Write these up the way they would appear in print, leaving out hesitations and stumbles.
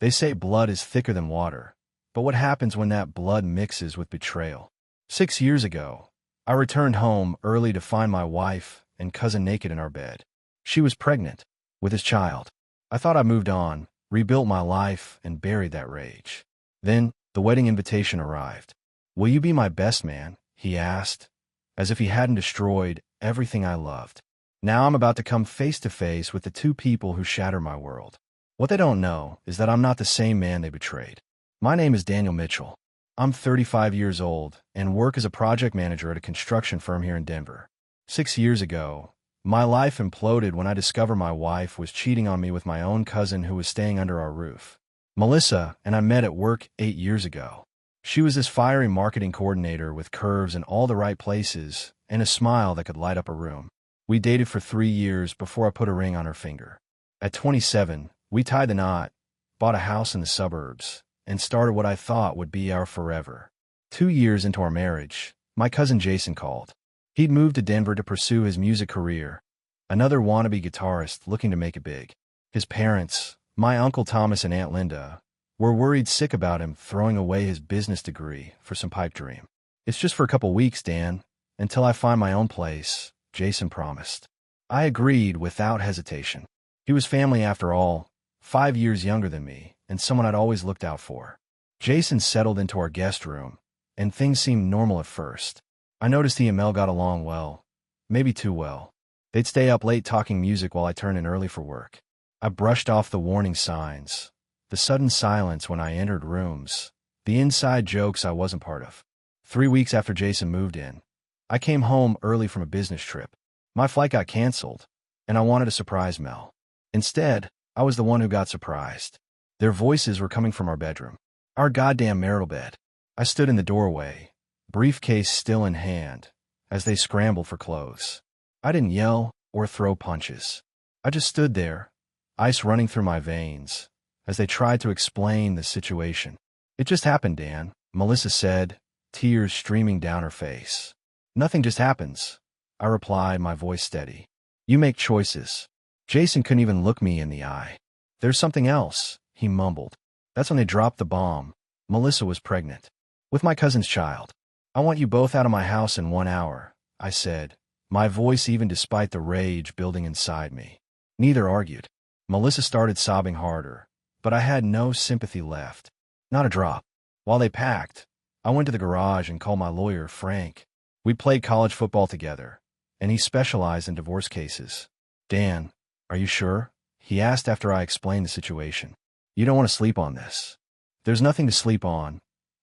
They say blood is thicker than water, but what happens when that blood mixes with betrayal? 6 years ago, I returned home early to find my wife and cousin naked in our bed. She was pregnant with his child. I thought I moved on, rebuilt my life, and buried that rage. Then, the wedding invitation arrived. "Will you be my best man?" he asked, as if he hadn't destroyed everything I loved. Now I'm about to come face to face with the two people who shatter my world. What they don't know is that I'm not the same man they betrayed. My name is Daniel Mitchell. I'm 35 years old and work as a project manager at a construction firm here in Denver. 6 years ago, my life imploded when I discovered my wife was cheating on me with my own cousin who was staying under our roof. Melissa and I met at work 8 years ago. She was this fiery marketing coordinator with curves in all the right places and a smile that could light up a room. We dated for 3 years before I put a ring on her finger. At 27, we tied the knot, bought a house in the suburbs, and started what I thought would be our forever. 2 years into our marriage, my cousin Jason called. He'd moved to Denver to pursue his music career, another wannabe guitarist looking to make it big. His parents, my Uncle Thomas and Aunt Linda, were worried sick about him throwing away his business degree for some pipe dream. "It's just for a couple weeks, Dan, until I find my own place," Jason promised. I agreed without hesitation. He was family after all, 5 years younger than me, and someone I'd always looked out for. Jason settled into our guest room, and things seemed normal at first. I noticed he and Mel got along well, maybe too well. They'd stay up late talking music while I turned in early for work. I brushed off the warning signs, the sudden silence when I entered rooms, the inside jokes I wasn't part of. 3 weeks after Jason moved in, I came home early from a business trip. My flight got canceled, and I wanted to surprise Mel. Instead, I was the one who got surprised. Their voices were coming from our bedroom, our goddamn marital bed. I stood in the doorway, briefcase still in hand, as they scrambled for clothes. I didn't yell or throw punches. I just stood there, ice running through my veins, as they tried to explain the situation. "It just happened, Dan," Melissa said, tears streaming down her face. "Nothing just happens," I replied, my voice steady. "You make choices." Jason couldn't even look me in the eye. "There's something else," he mumbled. That's when they dropped the bomb. Melissa was pregnant. With my cousin's child. "I want you both out of my house in 1 hour," I said, my voice even despite the rage building inside me. Neither argued. Melissa started sobbing harder, but I had no sympathy left. Not a drop. While they packed, I went to the garage and called my lawyer, Frank. We played college football together, and he specialized in divorce cases. "Dan, are you sure?" he asked after I explained the situation. "You don't want to sleep on this." "There's nothing to sleep on,"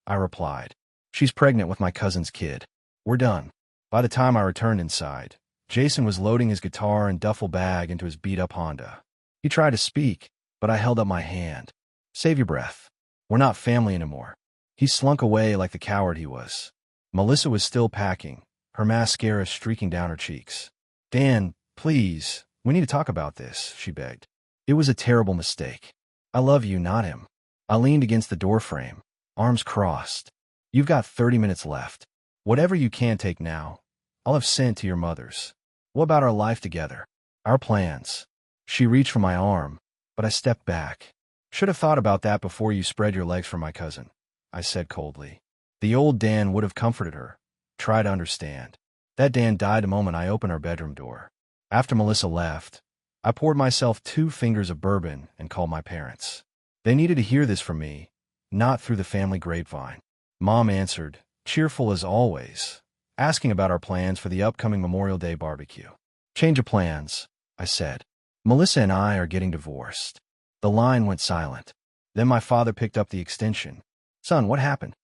I replied. "She's pregnant with my cousin's kid. We're done." By the time I returned inside, Jason was loading his guitar and duffel bag into his beat-up Honda. He tried to speak, but I held up my hand. "Save your breath. We're not family anymore." He slunk away like the coward he was. Melissa was still packing, her mascara streaking down her cheeks. "Dan, please, we need to talk about this," she begged. "It was a terrible mistake. I love you, not him." I leaned against the doorframe, arms crossed. "You've got 30 minutes left. Whatever you can't take now, I'll have sent to your mother's. What about our life together? Our plans?" She reached for my arm, but I stepped back. "Should have thought about that before you spread your legs for my cousin," I said coldly. The old Dan would have comforted her, tried to understand. That Dan died the moment I opened our bedroom door. After Melissa left, I poured myself 2 fingers of bourbon and called my parents. They needed to hear this from me, not through the family grapevine. Mom answered, cheerful as always, asking about our plans for the upcoming Memorial Day barbecue. "Change of plans," I said. "Melissa and I are getting divorced." The line went silent. Then my father picked up the extension. "Son, what happened?"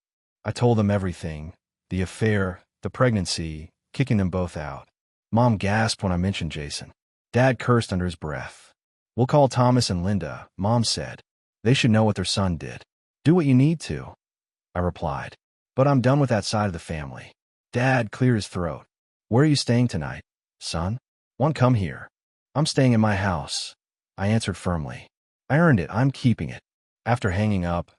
I told them everything, the affair, the pregnancy, kicking them both out. Mom gasped when I mentioned Jason. Dad cursed under his breath. "We'll call Thomas and Linda," Mom said. "They should know what their son did." "Do what you need to," I replied. "But I'm done with that side of the family." Dad cleared his throat. "Where are you staying tonight, son?" "Won't come here." "I'm staying in my house," I answered firmly. "I earned it. I'm keeping it." After hanging up,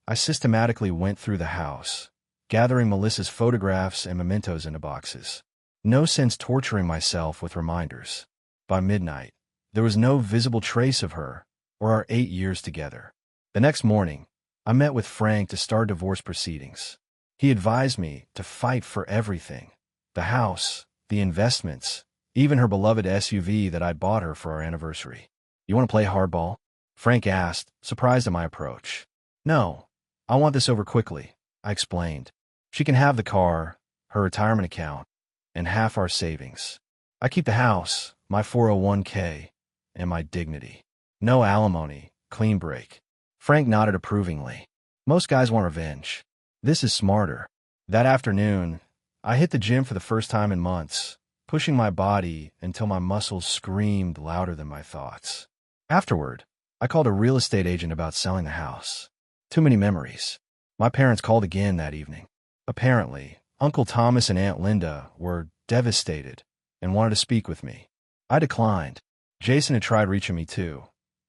I systematically went through the house, gathering Melissa's photographs and mementos into boxes. No sense torturing myself with reminders. By midnight, there was no visible trace of her or our 8 years together. The next morning, I met with Frank to start divorce proceedings. He advised me to fight for everything: the house, the investments, even her beloved SUV that I'd bought her for our anniversary. "You want to play hardball?" Frank asked, surprised at my approach. "No, I want this over quickly," I explained. "She can have the car, her retirement account, and half our savings. I keep the house, my 401k, and my dignity. No alimony, clean break." Frank nodded approvingly. Most guys want revenge. This is smarter. That afternoon, I hit the gym for the first time in months, pushing my body until my muscles screamed louder than my thoughts. Afterward, I called a real estate agent about selling the house. Too many memories. My parents called again that evening. Apparently, Uncle Thomas and Aunt Linda were devastated and wanted to speak with me. I declined. Jason had tried reaching me too.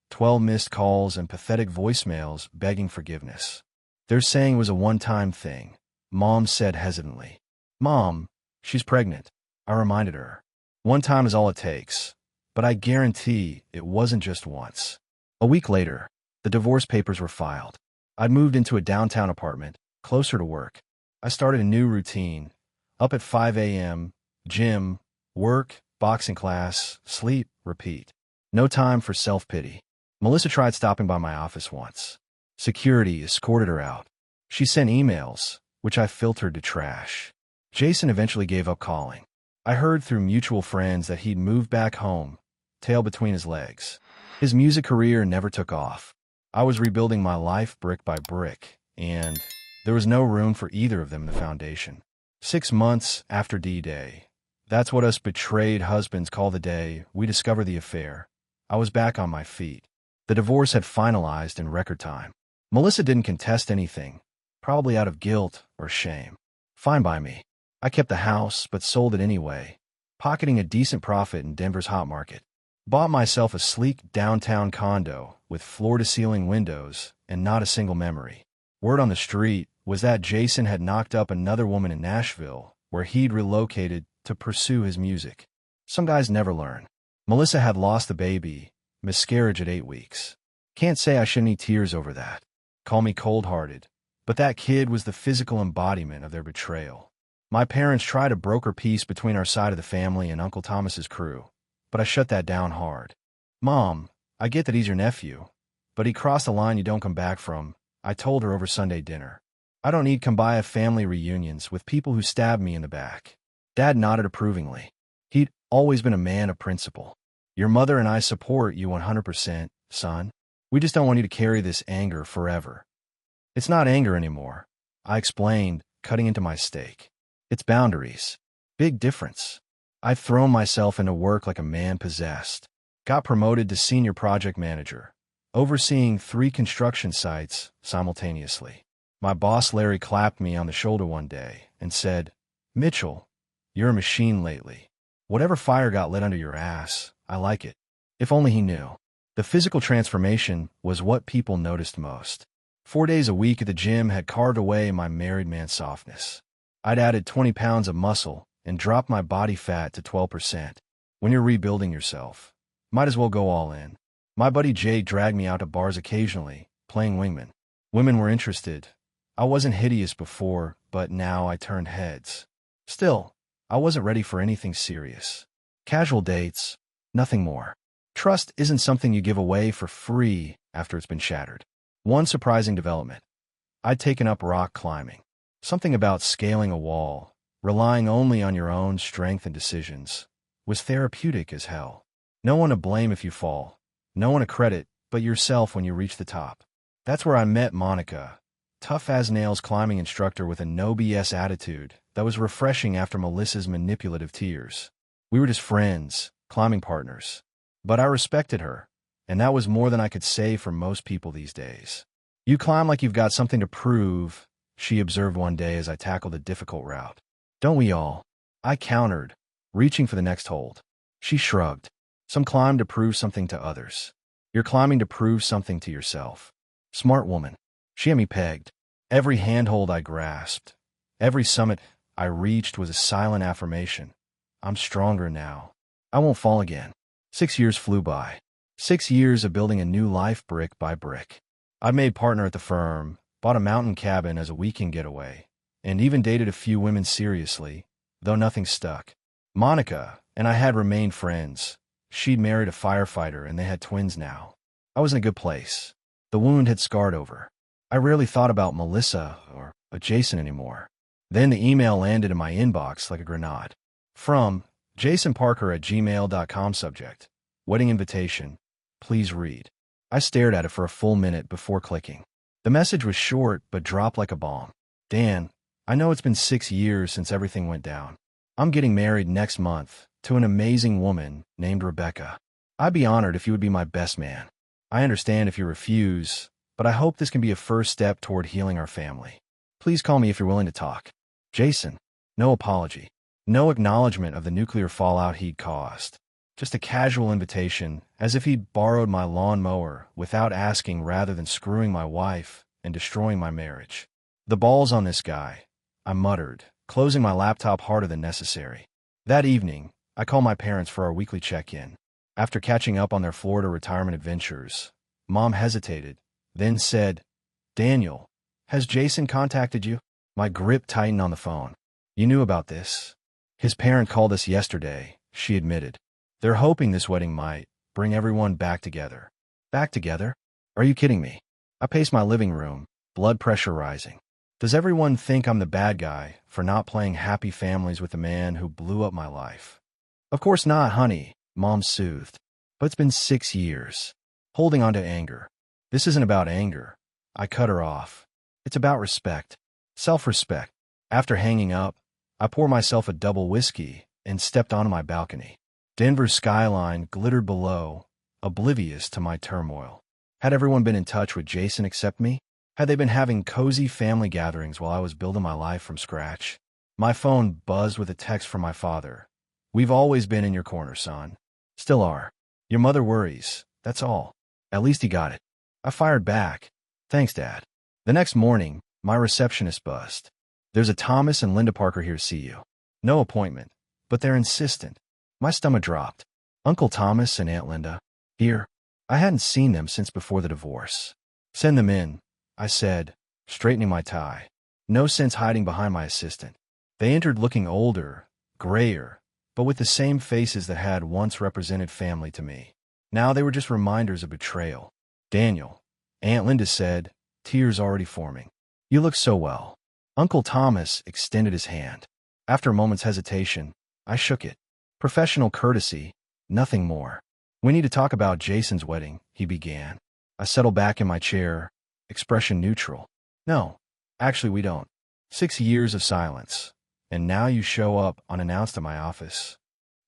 12 missed calls and pathetic voicemails begging forgiveness. They're saying it was a one-time thing, Mom said hesitantly. "Mom, she's pregnant," I reminded her. "One time is all it takes, but I guarantee it wasn't just once." A week later, the divorce papers were filed. I'd moved into a downtown apartment, closer to work. I started a new routine: up at 5 a.m., gym, work, boxing class, sleep, repeat. No time for self-pity. Melissa tried stopping by my office once. Security escorted her out. She sent emails, which I filtered to trash. Jason eventually gave up calling. I heard through mutual friends that he'd moved back home, tail between his legs. His music career never took off. I was rebuilding my life brick by brick, and there was no room for either of them in the foundation. 6 months after D-Day, that's what us betrayed husbands call the day we discover the affair, I was back on my feet. The divorce had finalized in record time. Melissa didn't contest anything, probably out of guilt or shame. Fine by me. I kept the house, but sold it anyway, pocketing a decent profit in Denver's hot market. Bought myself a sleek downtown condo with floor-to-ceiling windows and not a single memory. Word on the street was that Jason had knocked up another woman in Nashville, where he'd relocated to pursue his music. Some guys never learn. Melissa had lost the baby, miscarriage at 8 weeks. Can't say I shed any tears over that. Call me cold-hearted, but that kid was the physical embodiment of their betrayal. My parents tried to broker peace between our side of the family and Uncle Thomas's crew, but I shut that down hard. "Mom, I get that he's your nephew, but he crossed a line you don't come back from," I told her over Sunday dinner. "I don't need Kumbaya family reunions with people who stabbed me in the back." Dad nodded approvingly. He'd always been a man of principle. "Your mother and I support you 100%, son. We just don't want you to carry this anger forever." "It's not anger anymore," I explained, cutting into my steak. "It's boundaries. Big difference. I've thrown myself into work like a man possessed. Got promoted to senior project manager, overseeing 3 construction sites simultaneously. My boss Larry clapped me on the shoulder one day and said, "Mitchell, you're a machine lately. Whatever fire got lit under your ass, I like it." If only he knew. The physical transformation was what people noticed most. 4 days a week at the gym had carved away my married man softness. I'd added 20 pounds of muscle and dropped my body fat to 12%. When you're rebuilding yourself, might as well go all in. My buddy Jay dragged me out to bars occasionally, playing wingman. Women were interested. I wasn't hideous before, but now I turned heads. Still, I wasn't ready for anything serious. Casual dates, nothing more. Trust isn't something you give away for free after it's been shattered. One surprising development: I'd taken up rock climbing. Something about scaling a wall, relying only on your own strength and decisions, was therapeutic as hell. No one to blame if you fall, no one to credit but yourself when you reach the top. That's where I met Monica, tough-as-nails climbing instructor with a no-BS attitude that was refreshing after Melissa's manipulative tears. We were just friends, climbing partners. But I respected her, and that was more than I could say for most people these days. "You climb like you've got something to prove," she observed one day as I tackled a difficult route. "Don't we all?" I countered, reaching for the next hold. She shrugged. "Some climb to prove something to others. You're climbing to prove something to yourself." Smart woman. She had me pegged. Every handhold I grasped, every summit I reached was a silent affirmation. I'm stronger now. I won't fall again. 6 years flew by. 6 years of building a new life brick by brick. I'd made partner at the firm, bought a mountain cabin as a weekend getaway, and even dated a few women seriously, though nothing stuck. Monica and I had remained friends. She'd married a firefighter and they had twins now. I was in a good place. The wound had scarred over. I rarely thought about Melissa or Jason anymore. Then the email landed in my inbox like a grenade. From jasonparker@gmail.com. Subject: wedding invitation. Please read. I stared at it for a full minute before clicking. The message was short but dropped like a bomb. Dan, I know it's been 6 years since everything went down. I'm getting married next month to an amazing woman named Rebecca. I'd be honored if you would be my best man. I understand if you refuse, but I hope this can be a first step toward healing our family. Please call me if you're willing to talk. Jason. No apology. No acknowledgement of the nuclear fallout he'd caused. Just a casual invitation, as if he'd borrowed my lawnmower without asking rather than screwing my wife and destroying my marriage. The ball's on this guy, I muttered, closing my laptop harder than necessary. That evening, I called my parents for our weekly check-in. After catching up on their Florida retirement adventures, Mom hesitated, then said, "Daniel, has Jason contacted you?" My grip tightened on the phone. "You knew about this?" "His parent called us yesterday," she admitted. "They're hoping this wedding might bring everyone back together." Back together? Are you kidding me? I paced my living room, blood pressure rising. Does everyone think I'm the bad guy for not playing happy families with the man who blew up my life? Of course not, honey, Mom soothed. But it's been 6 years. Holding on to anger. This isn't about anger. I cut her off. It's about respect. Self-respect. After hanging up, I poured myself a double whiskey and stepped onto my balcony. Denver's skyline glittered below, oblivious to my turmoil. Had everyone been in touch with Jason except me? Had they been having cozy family gatherings while I was building my life from scratch? My phone buzzed with a text from my father. "We've always been in your corner, son. Still are. Your mother worries, that's all." At least he got it. I fired back. "Thanks, Dad." The next morning, my receptionist buzzed. "There's a Thomas and Linda Parker here to see you." No appointment, but they're insistent. My stomach dropped. Uncle Thomas and Aunt Linda? Here? I hadn't seen them since before the divorce. "Send them in," I said, straightening my tie. No sense hiding behind my assistant. They entered looking older, grayer, but with the same faces that had once represented family to me. Now they were just reminders of betrayal. "Daniel," Aunt Linda said, tears already forming. "You look so well." Uncle Thomas extended his hand. After a moment's hesitation, I shook it. Professional courtesy, nothing more. "We need to talk about Jason's wedding," he began. I settled back in my chair, expression neutral. "No, actually we don't." 6 years of silence, and now you show up unannounced at my office.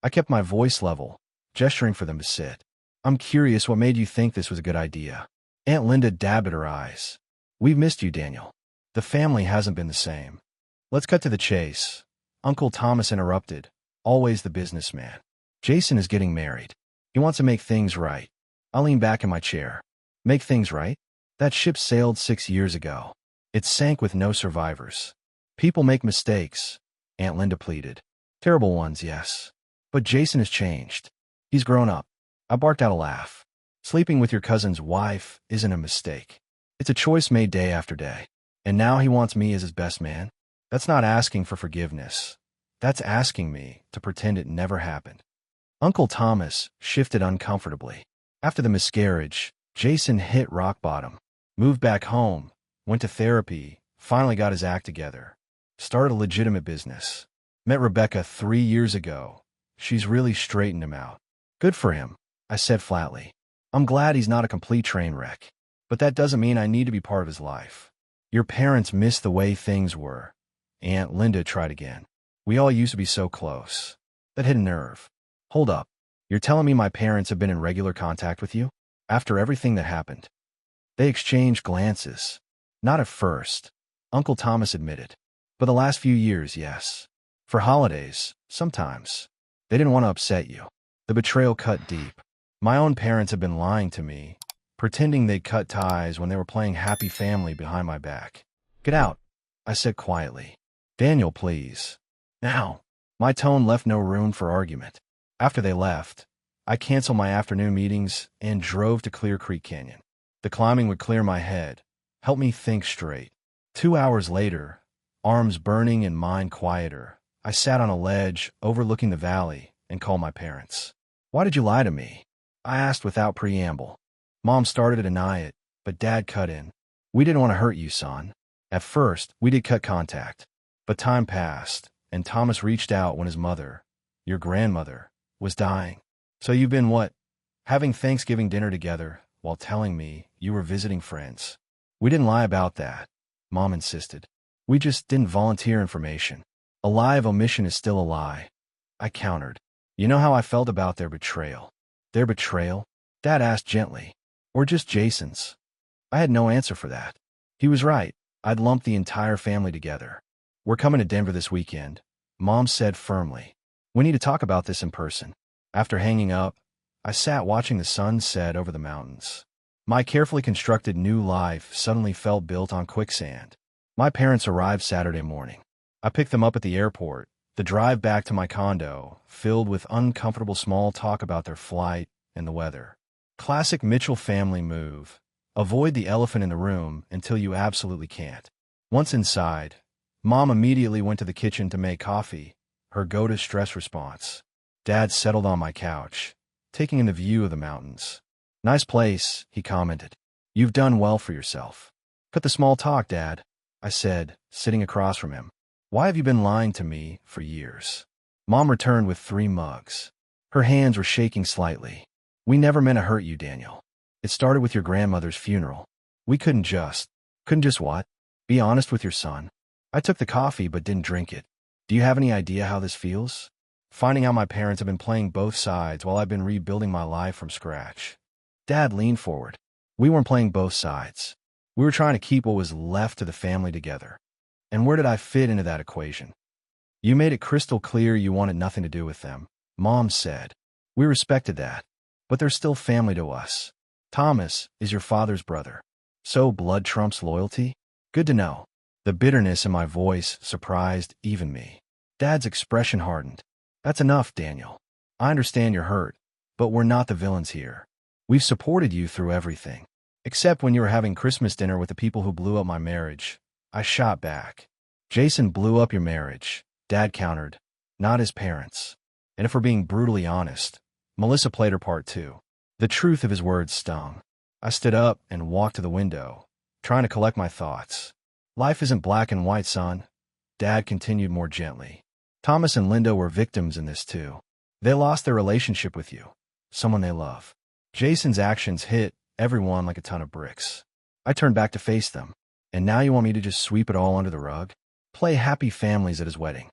I kept my voice level, gesturing for them to sit. "I'm curious what made you think this was a good idea." Aunt Linda dabbed at her eyes. "We've missed you, Daniel. The family hasn't been the same." "Let's cut to the chase," Uncle Thomas interrupted, always the businessman. "Jason is getting married. He wants to make things right." I leaned back in my chair. "Make things right? That ship sailed 6 years ago. It sank with no survivors. People make mistakes," Aunt Linda pleaded. "Terrible ones, yes. But Jason has changed. He's grown up." I barked out a laugh. "Sleeping with your cousin's wife isn't a mistake. It's a choice made day after day. And now he wants me as his best man? That's not asking for forgiveness. That's asking me to pretend it never happened." Uncle Thomas shifted uncomfortably. After the miscarriage, Jason hit rock bottom. Moved back home, went to therapy, finally got his act together. Started a legitimate business. Met Rebecca 3 years ago. She's really straightened him out. "Good for him," I said flatly. "I'm glad he's not a complete train wreck. But that doesn't mean I need to be part of his life." "Your parents missed the way things were." Aunt Linda tried again. "We all used to be so close." That hit a nerve. "Hold up. You're telling me my parents have been in regular contact with you? After everything that happened?" They exchanged glances. "Not at first," Uncle Thomas admitted. "But the last few years, yes. For holidays, sometimes. They didn't want to upset you." The betrayal cut deep. My own parents had been lying to me, pretending they'd cut ties when they were playing happy family behind my back. "Get out," I said quietly. "Daniel, please." "Now." My tone left no room for argument. After they left, I canceled my afternoon meetings and drove to Clear Creek Canyon. The climbing would clear my head, help me think straight. 2 hours later, arms burning and mind quieter, I sat on a ledge overlooking the valley and called my parents. "Why did you lie to me?" I asked without preamble. Mom started to deny it, but Dad cut in. "We didn't want to hurt you, son." At first, we did cut contact. But time passed, and Thomas reached out when his mother, your grandmother, was dying. "So you've been what? Having Thanksgiving dinner together while telling me you were visiting friends." "We didn't lie about that," Mom insisted. "We just didn't volunteer information. A lie of omission is still a lie." I countered. "You know how I felt about their betrayal." "Their betrayal?" Dad asked gently. "Or just Jason's?" I had no answer for that. He was right. I'd lumped the entire family together. "We're coming to Denver this weekend," Mom said firmly. "We need to talk about this in person." After hanging up, I sat watching the sun set over the mountains. My carefully constructed new life suddenly felt built on quicksand. My parents arrived Saturday morning. I picked them up at the airport. The drive back to my condo, filled with uncomfortable small talk about their flight and the weather. Classic Mitchell family move. Avoid the elephant in the room until you absolutely can't. Once inside, Mom immediately went to the kitchen to make coffee, her go-to stress response. Dad settled on my couch, taking in the view of the mountains. "Nice place," he commented. "You've done well for yourself." "Cut the small talk, Dad," I said, sitting across from him. "Why have you been lying to me for years?" Mom returned with 3 mugs. Her hands were shaking slightly. "We never meant to hurt you, Daniel. It started with your grandmother's funeral. We couldn't just what? Be honest with your son." I took the coffee but didn't drink it. "Do you have any idea how this feels? Finding out my parents have been playing both sides while I've been rebuilding my life from scratch." Dad leaned forward. "We weren't playing both sides. We were trying to keep what was left of the family together. And where did I fit into that equation?" "You made it crystal clear you wanted nothing to do with them," Mom said. "We respected that. But they're still family to us. Thomas is your father's brother. So blood trumps loyalty? Good to know." The bitterness in my voice surprised even me. Dad's expression hardened. "That's enough, Daniel. I understand you're hurt, but we're not the villains here. We've supported you through everything. Except when you were having Christmas dinner with the people who blew up my marriage." I shot back. "Jason blew up your marriage," Dad countered. "Not his parents. And if we're being brutally honest, Melissa played her part too." The truth of his words stung. I stood up and walked to the window, trying to collect my thoughts. "Life isn't black and white, son," Dad continued more gently. "Thomas and Linda were victims in this too. They lost their relationship with you, someone they love. Jason's actions hit everyone like a ton of bricks. I turned back to face them. And now you want me to just sweep it all under the rug? Play happy families at his wedding."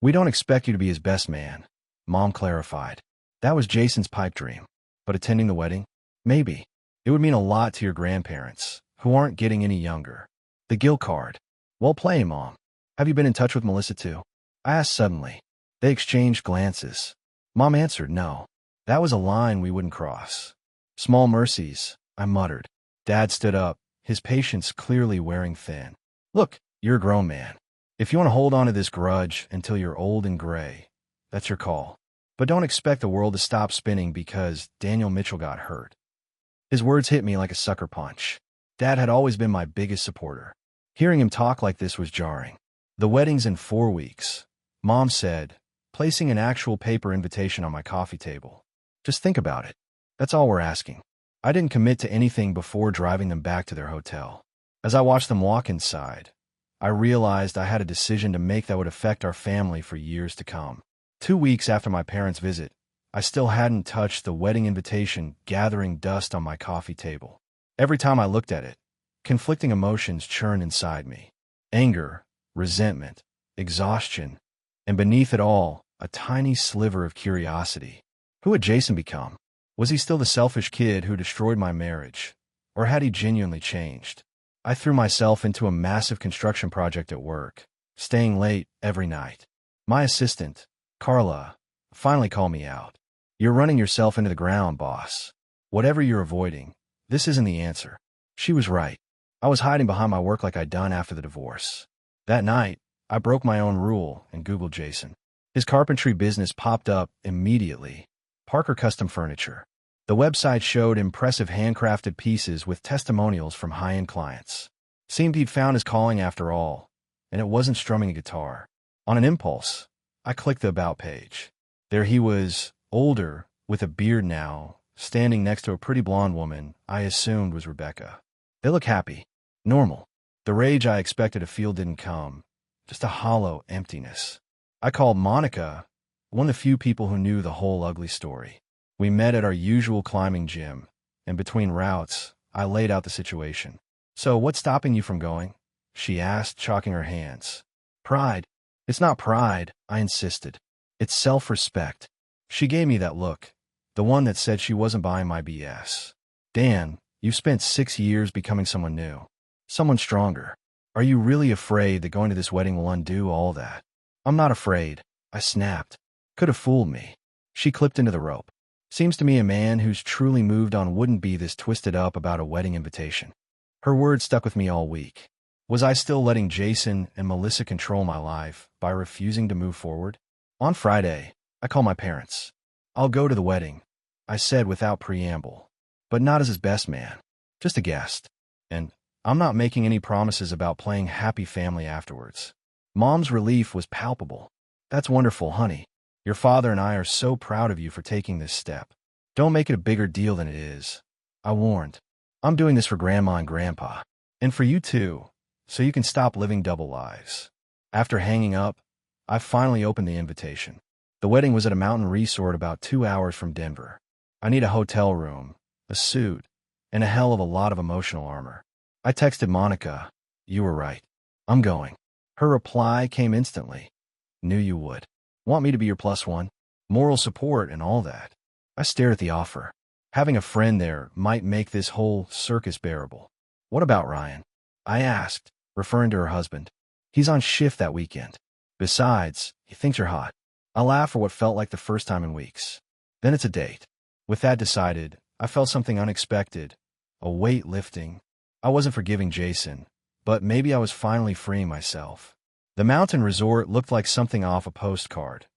"We don't expect you to be his best man," Mom clarified. "That was Jason's pipe dream. But attending the wedding? Maybe. It would mean a lot to your grandparents, who aren't getting any younger." The guilt card. "Well played, Mom. Have you been in touch with Melissa too?" I asked suddenly. They exchanged glances. Mom answered no. That was a line we wouldn't cross. "Small mercies," I muttered. Dad stood up, his patience clearly wearing thin. "Look, you're a grown man. If you want to hold on to this grudge until you're old and gray, that's your call. But don't expect the world to stop spinning because Daniel Mitchell got hurt." His words hit me like a sucker punch. Dad had always been my biggest supporter. Hearing him talk like this was jarring. "The wedding's in 4 weeks," Mom said, placing an actual paper invitation on my coffee table. "Just think about it. That's all we're asking." I didn't commit to anything before driving them back to their hotel. As I watched them walk inside, I realized I had a decision to make that would affect our family for years to come. 2 weeks after my parents' visit, I still hadn't touched the wedding invitation gathering dust on my coffee table. Every time I looked at it, conflicting emotions churned inside me. Anger, resentment, exhaustion, and beneath it all, a tiny sliver of curiosity. Who had Jason become? Was he still the selfish kid who destroyed my marriage? Or had he genuinely changed? I threw myself into a massive construction project at work, staying late every night. My assistant, Carla, finally called me out. "You're running yourself into the ground, boss. Whatever you're avoiding, this isn't the answer." She was right. I was hiding behind my work like I'd done after the divorce. That night, I broke my own rule and Googled Jason. His carpentry business popped up immediately. Parker Custom Furniture. The website showed impressive handcrafted pieces with testimonials from high-end clients. Seemed he'd found his calling after all, and it wasn't strumming a guitar. On an impulse, I clicked the About page. There he was, older, with a beard now, standing next to a pretty blonde woman I assumed was Rebecca. They look happy. Normal. The rage I expected to feel didn't come. Just a hollow emptiness. I called Monica, one of the few people who knew the whole ugly story. We met at our usual climbing gym, and between routes, I laid out the situation. "So what's stopping you from going?" she asked, chalking her hands. "Pride." "It's not pride," I insisted. "It's self-respect." She gave me that look, the one that said she wasn't buying my BS. "Dan, you've spent 6 years becoming someone new. Someone stronger. Are you really afraid that going to this wedding will undo all that?" "I'm not afraid," I snapped. Could have fooled me. She clipped into the rope. "Seems to me a man who's truly moved on wouldn't be this twisted up about a wedding invitation." Her words stuck with me all week. Was I still letting Jason and Melissa control my life by refusing to move forward? On Friday, I called my parents. "I'll go to the wedding," I said without preamble, but not as his best man, just a guest. And I'm not making any promises about playing happy family afterwards. Mom's relief was palpable. "That's wonderful, honey. Your father and I are so proud of you for taking this step. Don't make it a bigger deal than it is," I warned. "I'm doing this for Grandma and Grandpa. And for you too, so you can stop living double lives." After hanging up, I finally opened the invitation. The wedding was at a mountain resort about 2 hours from Denver. I need a hotel room, a suit, and a hell of a lot of emotional armor. I texted Monica, "You were right. I'm going." Her reply came instantly. "Knew you would. Want me to be your +1? Moral support and all that." I stared at the offer. Having a friend there might make this whole circus bearable. "What about Ryan?" I asked, referring to her husband. "He's on shift that weekend. Besides, he thinks you're hot." I laughed for what felt like the first time in weeks. "Then it's a date." With that decided, I felt something unexpected, a weight lifting. I wasn't forgiving Jason, but maybe I was finally freeing myself. The mountain resort looked like something off a postcard.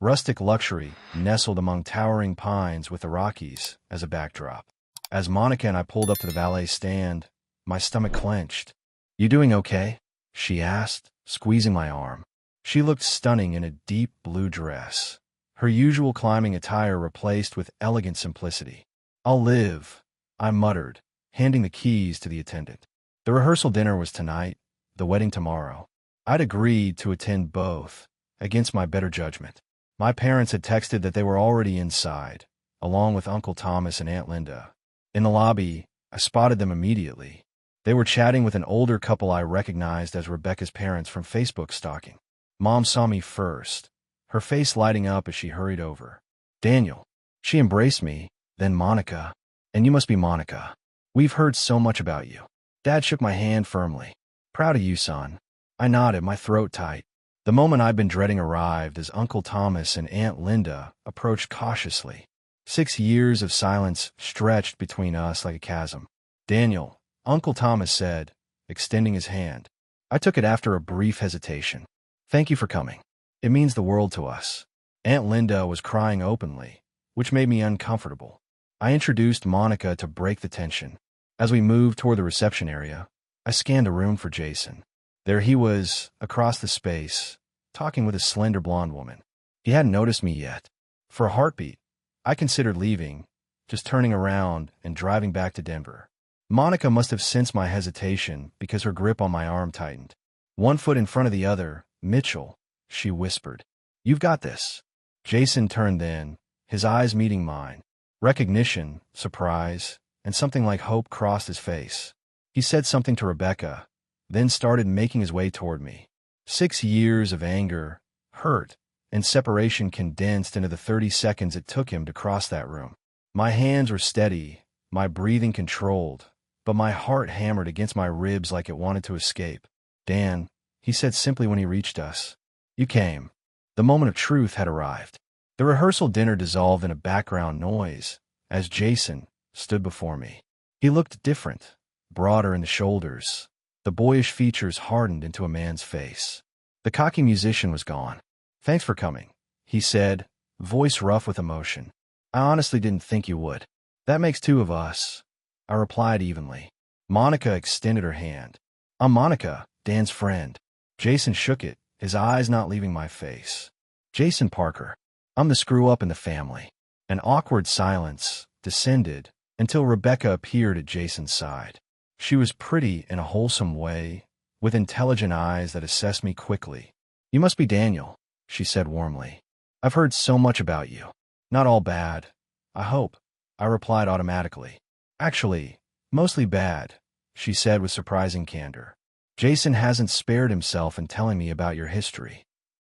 Rustic luxury nestled among towering pines with the Rockies as a backdrop. As Monica and I pulled up to the valet stand, my stomach clenched. "You doing okay?" she asked, squeezing my arm. She looked stunning in a deep blue dress, her usual climbing attire replaced with elegant simplicity. "I'll live," I muttered, handing the keys to the attendant. The rehearsal dinner was tonight, the wedding tomorrow. I'd agreed to attend both, against my better judgment. My parents had texted that they were already inside, along with Uncle Thomas and Aunt Linda. In the lobby, I spotted them immediately. They were chatting with an older couple I recognized as Rebecca's parents from Facebook stalking. Mom saw me first, her face lighting up as she hurried over. "Daniel." She embraced me, then Monica. "And you must be Monica. We've heard so much about you." Dad shook my hand firmly. "Proud of you, son." I nodded, my throat tight. The moment I'd been dreading arrived as Uncle Thomas and Aunt Linda approached cautiously. 6 years of silence stretched between us like a chasm. "Daniel," Uncle Thomas said, extending his hand. I took it after a brief hesitation. "Thank you for coming. It means the world to us." Aunt Linda was crying openly, which made me uncomfortable. I introduced Monica to break the tension. As we moved toward the reception area, I scanned the room for Jason. There he was, across the space, talking with a slender blonde woman. He hadn't noticed me yet. For a heartbeat, I considered leaving, just turning around and driving back to Denver. Monica must have sensed my hesitation because her grip on my arm tightened. "One foot in front of the other, Mitchell," she whispered. "You've got this." Jason turned then, his eyes meeting mine. Recognition, surprise, and something like hope crossed his face. He said something to Rebecca, then started making his way toward me. 6 years of anger, hurt, and separation condensed into the 30 seconds it took him to cross that room. My hands were steady, my breathing controlled, but my heart hammered against my ribs like it wanted to escape. "Dan," he said simply when he reached us. "You came." The moment of truth had arrived. The rehearsal dinner dissolved in a background noise as Jason stood before me. He looked different, broader in the shoulders. The boyish features hardened into a man's face. The cocky musician was gone. "Thanks for coming," he said, voice rough with emotion. "I honestly didn't think you would." That makes two of us, I replied evenly. Monica extended her hand. I'm Monica, Dan's friend. Jason shook it, his eyes not leaving my face. Jason Parker. I'm the screw-up in the family. An awkward silence descended until Rebecca appeared at Jason's side. She was pretty in a wholesome way, with intelligent eyes that assessed me quickly. You must be Daniel, she said warmly. I've heard so much about you. Not all bad, I hope, I replied automatically. Actually, mostly bad, she said with surprising candor. Jason hasn't spared himself in telling me about your history.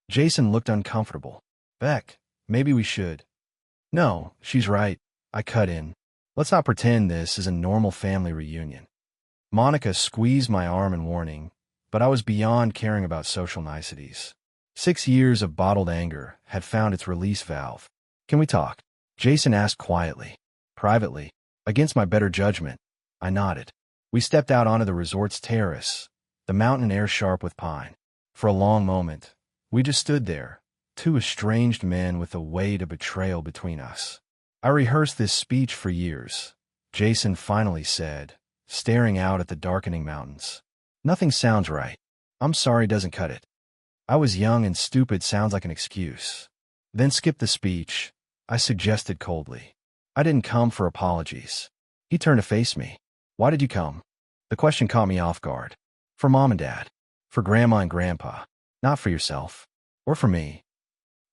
Jason looked uncomfortable. Beck, maybe we should. No, she's right, I cut in. Let's not pretend this is a normal family reunion. Monica squeezed my arm in warning, but I was beyond caring about social niceties. 6 years of bottled anger had found its release valve. Can we talk? Jason asked quietly. Privately, against my better judgment, I nodded. We stepped out onto the resort's terrace, the mountain air sharp with pine. For a long moment, we just stood there, two estranged men with the weight of betrayal between us. I rehearsed this speech for years, Jason finally said, staring out at the darkening mountains. Nothing sounds right. I'm sorry doesn't cut it. I was young and stupid sounds like an excuse. Then skip the speech, I suggested coldly. I didn't come for apologies. He turned to face me. Why did you come? The question caught me off guard. For Mom and Dad. For Grandma and Grandpa. Not for yourself. Or for me.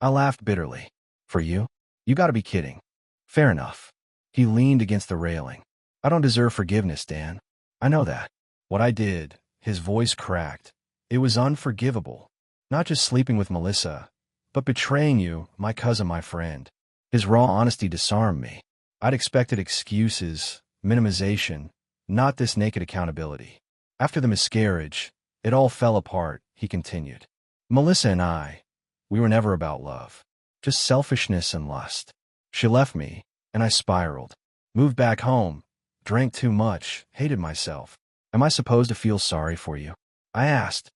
I laughed bitterly. For you? You gotta be kidding. Fair enough. He leaned against the railing. I don't deserve forgiveness, Dan. I know that. What I did, his voice cracked. It was unforgivable. Not just sleeping with Melissa, but betraying you, my cousin, my friend. His raw honesty disarmed me. I'd expected excuses, minimization, not this naked accountability. After the miscarriage, it all fell apart, he continued. Melissa and I, we were never about love. Just selfishness and lust. She left me, and I spiraled. Moved back home, drank too much, hated myself. Am I supposed to feel sorry for you? I asked,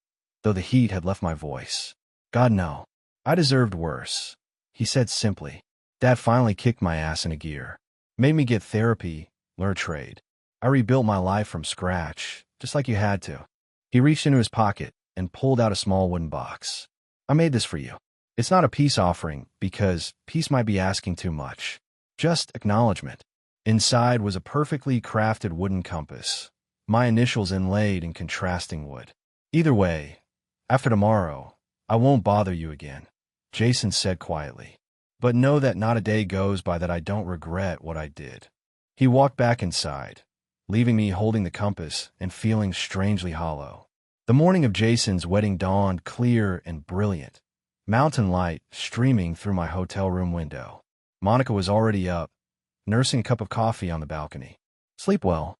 though the heat had left my voice. God, no. I deserved worse, he said simply. Dad finally kicked my ass into gear. Made me get therapy, learn a trade. I rebuilt my life from scratch, just like you had to. He reached into his pocket and pulled out a small wooden box. I made this for you. It's not a peace offering, because peace might be asking too much. Just acknowledgement. Inside was a perfectly crafted wooden compass, my initials inlaid in contrasting wood. Either way, after tomorrow, I won't bother you again, Jason said quietly. But know that not a day goes by that I don't regret what I did. He walked back inside, leaving me holding the compass and feeling strangely hollow. The morning of Jason's wedding dawned clear and brilliant, mountain light streaming through my hotel room window. Monica was already up, nursing a cup of coffee on the balcony. Sleep well?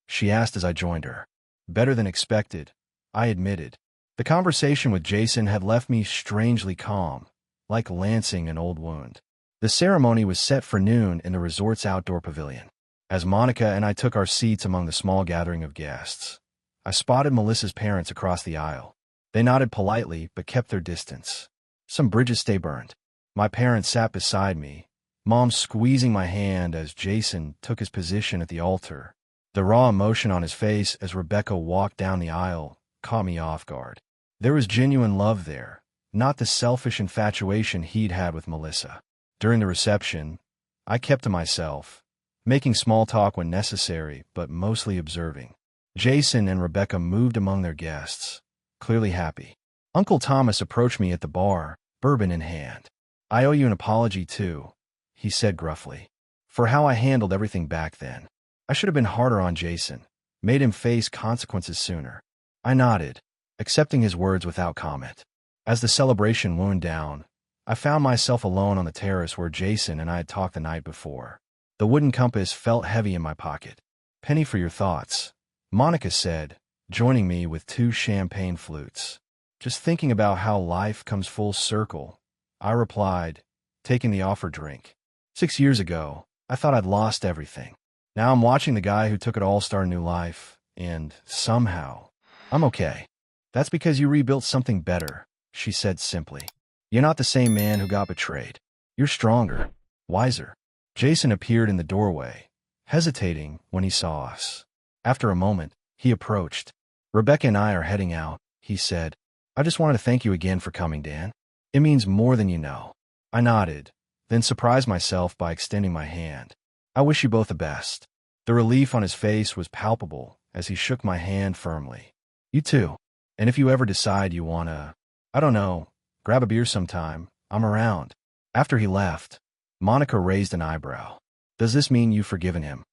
She asked as I joined her. Better than expected, I admitted. The conversation with Jason had left me strangely calm, like lancing an old wound. The ceremony was set for noon in the resort's outdoor pavilion. As Monica and I took our seats among the small gathering of guests, I spotted Melissa's parents across the aisle. They nodded politely but kept their distance. Some bridges stay burned. My parents sat beside me, Mom squeezing my hand as Jason took his position at the altar. The raw emotion on his face as Rebecca walked down the aisle caught me off guard. There was genuine love there, not the selfish infatuation he'd had with Melissa. During the reception, I kept to myself, making small talk when necessary, but mostly observing. Jason and Rebecca moved among their guests, clearly happy. Uncle Thomas approached me at the bar, bourbon in hand. I owe you an apology, too, he said gruffly, for how I handled everything back then. I should have been harder on Jason, made him face consequences sooner. I nodded, accepting his words without comment. As the celebration wound down, I found myself alone on the terrace where Jason and I had talked the night before. The wooden compass felt heavy in my pocket. Penny for your thoughts, Monica said, joining me with 2 champagne flutes. Just thinking about how life comes full circle, I replied, taking the offered drink. 6 years ago, I thought I'd lost everything. Now I'm watching the guy who took it all start a new life, and somehow, I'm okay. That's because you rebuilt something better, she said simply. You're not the same man who got betrayed. You're stronger, wiser. Jason appeared in the doorway, hesitating when he saw us. After a moment, he approached. "Rebecca and I are heading out," he said. "I just wanted to thank you again for coming, Dan. It means more than you know." I nodded, then surprised myself by extending my hand. "I wish you both the best." The relief on his face was palpable as he shook my hand firmly. "You too. And if you ever decide you wanna, I don't know, grab a beer sometime, I'm around." After he left, Monica raised an eyebrow. "Does this mean you've forgiven him?"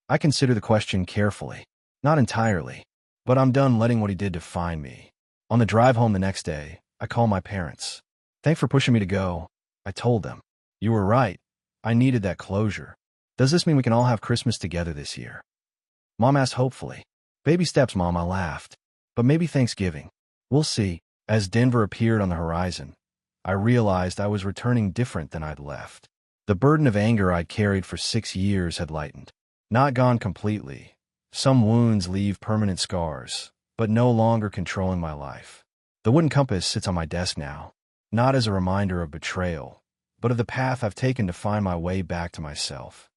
I considered the question carefully. Not entirely, but I'm done letting what he did define me. On the drive home the next day, I called my parents. "Thanks for pushing me to go," I told them. "You were right. I needed that closure. Does this mean we can all have Christmas together this year?" Mom asked hopefully. "Baby steps, Mom," I laughed. "But maybe Thanksgiving. We'll see." As Denver appeared on the horizon, I realized I was returning different than I'd left. The burden of anger I'd carried for 6 years had lightened. Not gone completely. Some wounds leave permanent scars, but no longer controlling my life. The wooden compass sits on my desk now, not as a reminder of betrayal, but of the path I've taken to find my way back to myself.